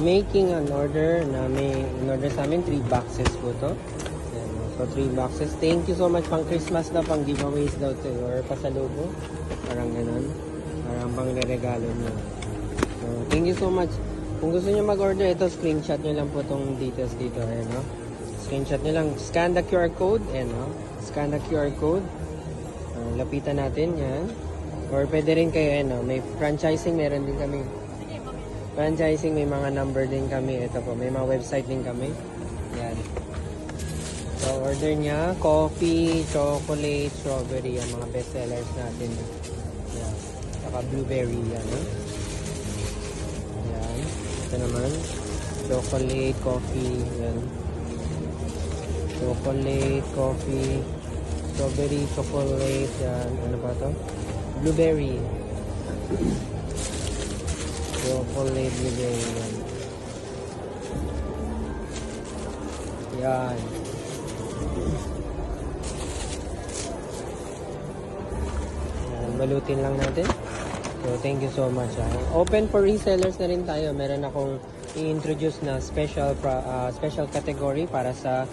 making an order na may in-order sa amin. 3 boxes po to. Yan, so 3 boxes. Thank you so much. Pang Christmas daw, pang giveaways daw to, or pasalubong. Parang ganun. Parang pang regalo nyo. So, thank you so much. Kung gusto nyo mag-order, ito, screenshot nyo lang po itong details dito. Ayan, no? Screenshot nyo lang. Scan the QR code. Ayan, no? Scan the QR code. Lapitan natin. Yan. Or pwede rin kayo, ayan, no? May franchising. Meron din kami. Franchising, may mga number din kami. Ito po, may mga website din kami. Yan. So, order niya. Coffee, chocolate, strawberry. Ang mga best sellers natin. Yan. Saka blueberry. Yan, no? Yan. Ito naman. Chocolate, coffee. Yan. Chocolate, coffee, strawberry, chocolate, yan. Ano ba to? Blueberry. Chocolate, blueberry, yan. Yan. Yan. Balutin lang natin. So, thank you so much. Open for resellers na rin tayo. Meron akong i-introduce na special category para sa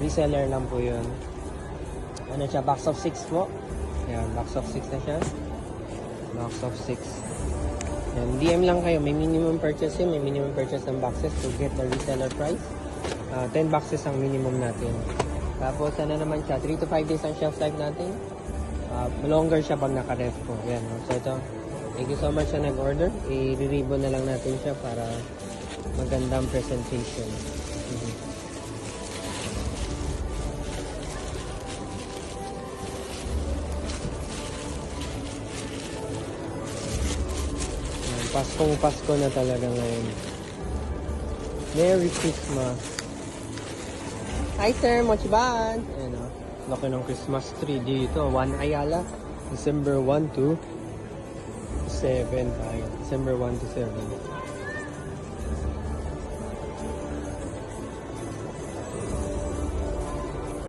reseller lang po yun. Ano siya? Box of 6 po. Yan, box of 6 na siya. Box of 6. Yan, DM lang kayo. May minimum purchase yun. May minimum purchase ng boxes to get the reseller price. 10 boxes ang minimum natin. Tapos, ano naman siya? 3 to 5 days ang shelf life natin. Longer siya pag naka-ref po. Yan. So, ito. Thank you so much sa nag-order. I-ribbon na lang natin siya para magandang presentation. Paskong Pasko na talaga ngayon. Merry Christmas. Hi sir, mochiban! Ayan o. Laki ng Christmas tree dito. 1 Ayala. December 1 to 7 tayo. December 1 to 7.